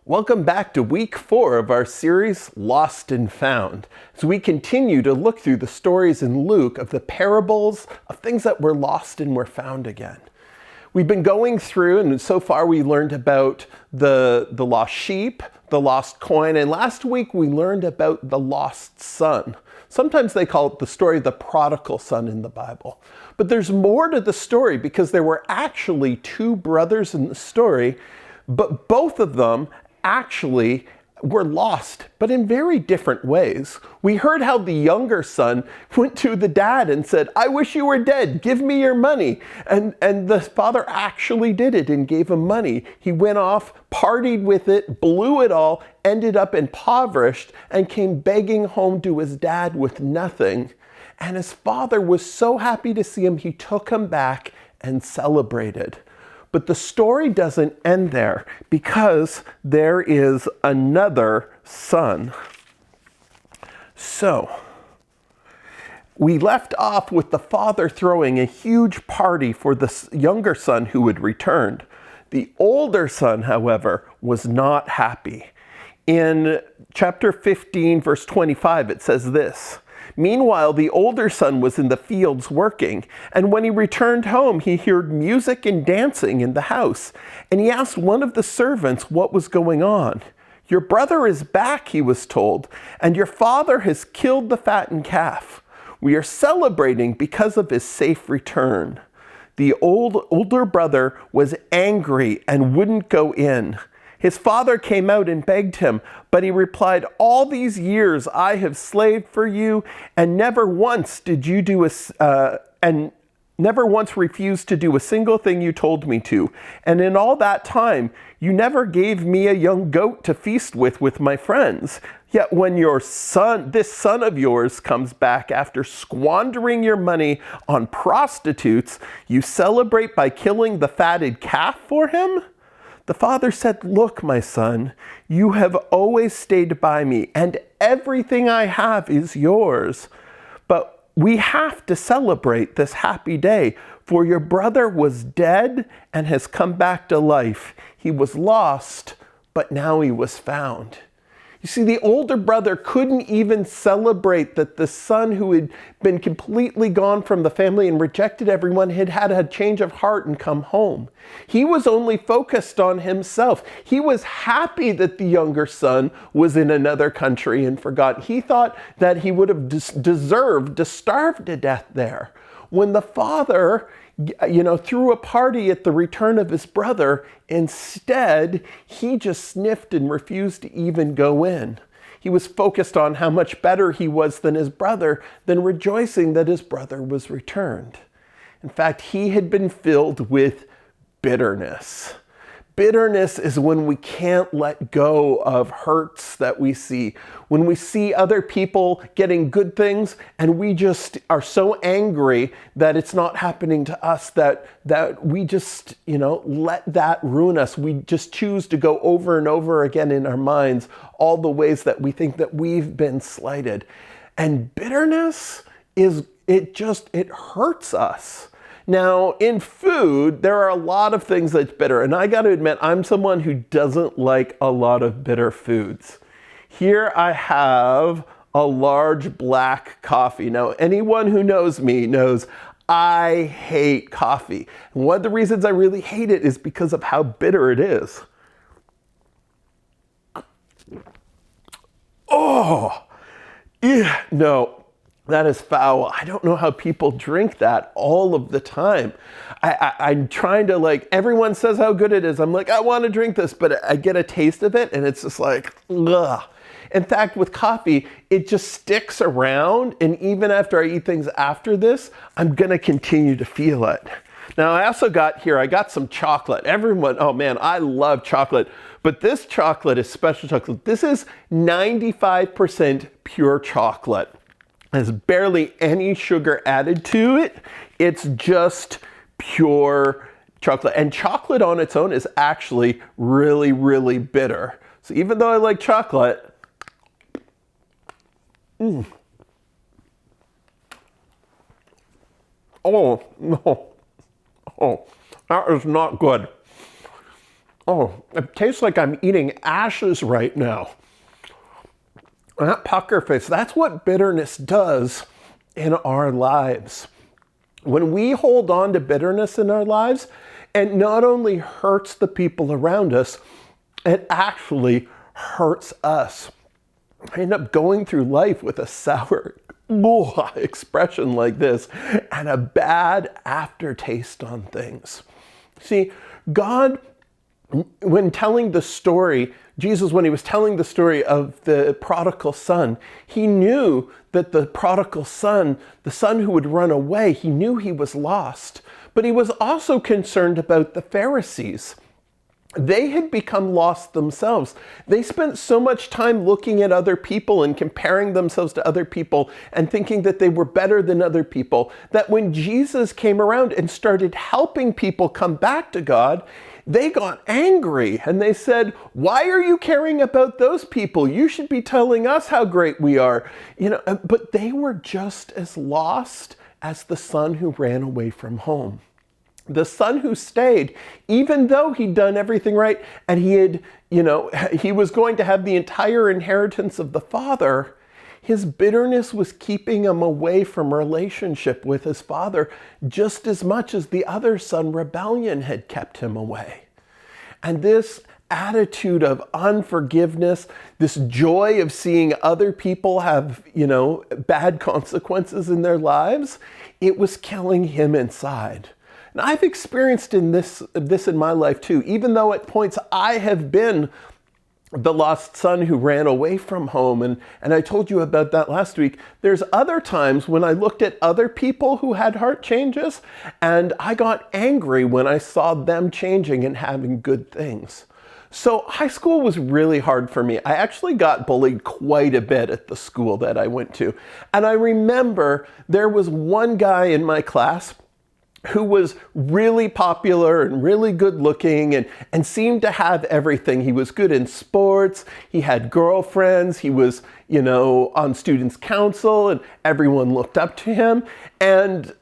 Welcome back to week 4 of our series, Lost and Found, as we continue to look through the stories in Luke of the parables of things that were lost and were found again. We've been going through, and so far we learned about the lost sheep, the lost coin, and last week we learned about the lost son. Sometimes they call it the story of the prodigal son in the Bible. But there's more to the story because there were actually 2 brothers in the story, but both of them actually were lost, but in very different ways. We heard how the younger son went to the dad and said, "I wish you were dead, give me your money." And the father actually did it and gave him money. He went off, partied with it, blew it all, ended up impoverished, and came begging home to his dad with nothing. And his father was so happy to see him, he took him back and celebrated. But the story doesn't end there because there is another son. So, we left off with the father throwing a huge party for the younger son who had returned. The older son, however, was not happy. In chapter 15, verse 25, it says this: "Meanwhile, the older son was in the fields working, and when he returned home, he heard music and dancing in the house. And he asked one of the servants what was going on. 'Your brother is back,' he was told, 'and your father has killed the fattened calf. We are celebrating because of his safe return.' The older brother was angry and wouldn't go in. His father came out and begged him, but he replied, 'All these years I have slaved for you, and never once refused to do a single thing you told me to. And in all that time, you never gave me a young goat to feast with my friends. Yet when this son of yours comes back after squandering your money on prostitutes, you celebrate by killing the fatted calf for him?' The father said, 'Look, my son, you have always stayed by me, and everything I have is yours. But we have to celebrate this happy day, for your brother was dead and has come back to life. He was lost, but now he was found.'" You see, the older brother couldn't even celebrate that the son who had been completely gone from the family and rejected everyone had had a change of heart and come home. He was only focused on himself. He was happy that the younger son was in another country and forgot. He thought that he would have deserved to starve to death there. When the father threw a party at the return of his brother, instead, he just sniffed and refused to even go in. He was focused on how much better he was than his brother, than rejoicing that his brother was returned. In fact, he had been filled with bitterness. Bitterness is when we can't let go of hurts that we see. When we see other people getting good things and we just are so angry that it's not happening to us, that we just, let that ruin us. We just choose to go over and over again in our minds all the ways that we think that we've been slighted. And bitterness it hurts us. Now, in food, there are a lot of things that's bitter. And I got to admit, I'm someone who doesn't like a lot of bitter foods. Here I have a large black coffee. Now, anyone who knows me knows I hate coffee. And one of the reasons I really hate it is because of how bitter it is. Oh, yeah, no. That is foul. I don't know how people drink that all of the time. I'm trying to everyone says how good it is. I'm like, I want to drink this, but I get a taste of it and it's just like, ugh. In fact, with coffee, it just sticks around. And even after I eat things after this, I'm going to continue to feel it. Now, I also got some chocolate. Oh man, I love chocolate. But this chocolate is special chocolate. This is 95% pure chocolate. There's barely any sugar added to it. It's just pure chocolate. And chocolate on its own is actually really, really bitter. So even though I like chocolate, oh, no. Oh, that is not good. Oh, it tastes like I'm eating ashes right now. And that pucker face, that's what bitterness does in our lives. When we hold on to bitterness in our lives, it not only hurts the people around us, it actually hurts us. I end up going through life with a sour expression like this and a bad aftertaste on things. See, God, when telling the story, Jesus, when he was telling the story of the prodigal son, he knew that the prodigal son, the son who would run away, he knew he was lost. But he was also concerned about the Pharisees. They had become lost themselves. They spent so much time looking at other people and comparing themselves to other people and thinking that they were better than other people, that when Jesus came around and started helping people come back to God, they got angry and they said, "Why are you caring about those people? You should be telling us how great we are." But they were just as lost as the son who ran away from home. The son who stayed, even though he'd done everything right and he was going to have the entire inheritance of the father, his bitterness was keeping him away from relationship with his father just as much as the other son, rebellion, had kept him away. And this attitude of unforgiveness, this joy of seeing other people have, bad consequences in their lives, it was killing him inside. And I've experienced this in my life too, even though at points I have been the lost son who ran away from home. And I told you about that last week. There's other times when I looked at other people who had heart changes and I got angry when I saw them changing and having good things. So high school was really hard for me. I actually got bullied quite a bit at the school that I went to. And I remember there was one guy in my class who was really popular and really good looking and seemed to have everything. He was good in sports, he had girlfriends, he was, on students' council and everyone looked up to him. And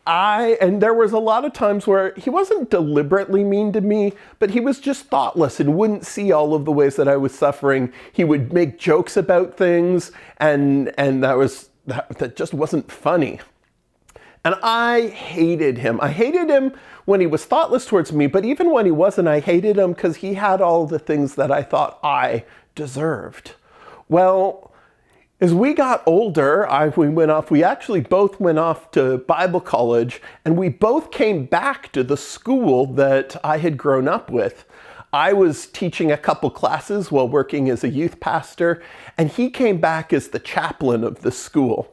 there was a lot of times where he wasn't deliberately mean to me, but he was just thoughtless and wouldn't see all of the ways that I was suffering. He would make jokes about things and that just wasn't funny. And I hated him. I hated him when he was thoughtless towards me, but even when he wasn't, I hated him because he had all the things that I thought I deserved. Well, as we got older, we actually both went off to Bible college, and we both came back to the school that I had grown up with. I was teaching a couple classes while working as a youth pastor, and he came back as the chaplain of the school.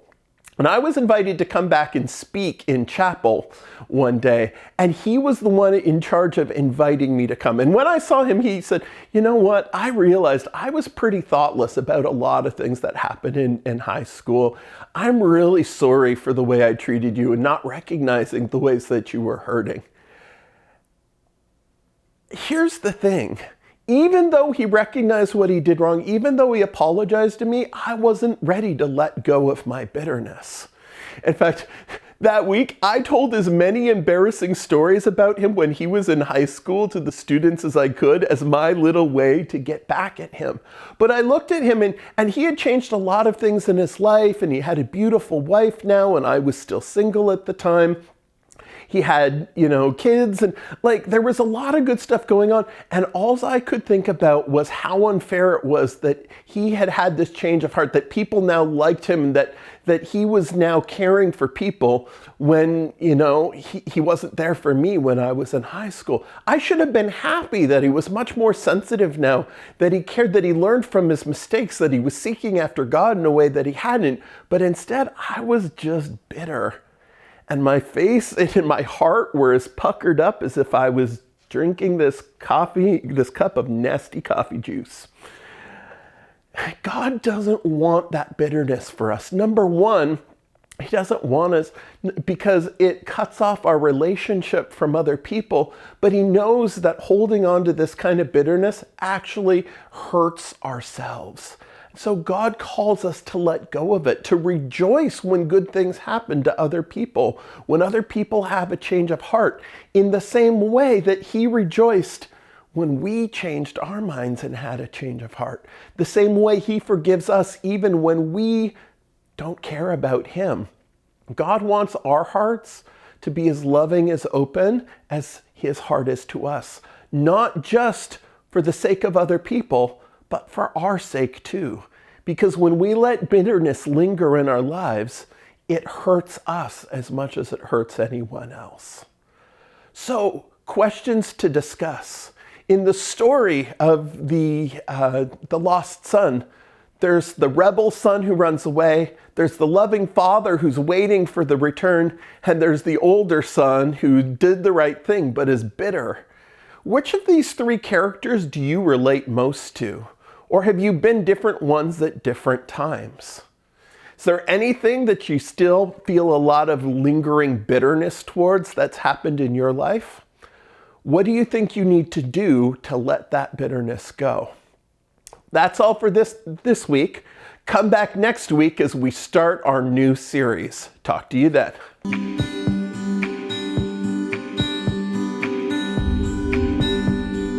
And I was invited to come back and speak in chapel one day, and he was the one in charge of inviting me to come. And when I saw him, he said, "You know what? I realized I was pretty thoughtless about a lot of things that happened in high school. I'm really sorry for the way I treated you and not recognizing the ways that you were hurting." Here's the thing. Even though he recognized what he did wrong, even though he apologized to me, I wasn't ready to let go of my bitterness. In fact, that week, I told as many embarrassing stories about him when he was in high school to the students as I could as my little way to get back at him. But I looked at him and he had changed a lot of things in his life, and he had a beautiful wife now, and I was still single at the time. He had, kids, and there was a lot of good stuff going on. And all I could think about was how unfair it was that he had this change of heart, that people now liked him, that he was now caring for people when, he wasn't there for me when I was in high school. I should have been happy that he was much more sensitive now, that he cared, that he learned from his mistakes, that he was seeking after God in a way that he hadn't. But instead, I was just bitter. And my face and my heart were as puckered up as if I was drinking this cup of nasty coffee juice. God doesn't want that bitterness for us. Number one, he doesn't want us because it cuts off our relationship from other people, but he knows that holding on to this kind of bitterness actually hurts ourselves. So God calls us to let go of it, to rejoice when good things happen to other people, when other people have a change of heart, in the same way that he rejoiced when we changed our minds and had a change of heart. The same way he forgives us even when we don't care about him. God wants our hearts to be as loving, as open as his heart is to us. Not just for the sake of other people, but for our sake too. Because when we let bitterness linger in our lives, it hurts us as much as it hurts anyone else. So, questions to discuss. In the story of the lost son, there's the rebel son who runs away, there's the loving father who's waiting for the return, and there's the older son who did the right thing but is bitter. Which of these three characters do you relate most to? Or have you been different ones at different times? Is there anything that you still feel a lot of lingering bitterness towards that's happened in your life? What do you think you need to do to let that bitterness go? That's all for this week. Come back next week as we start our new series. Talk to you then.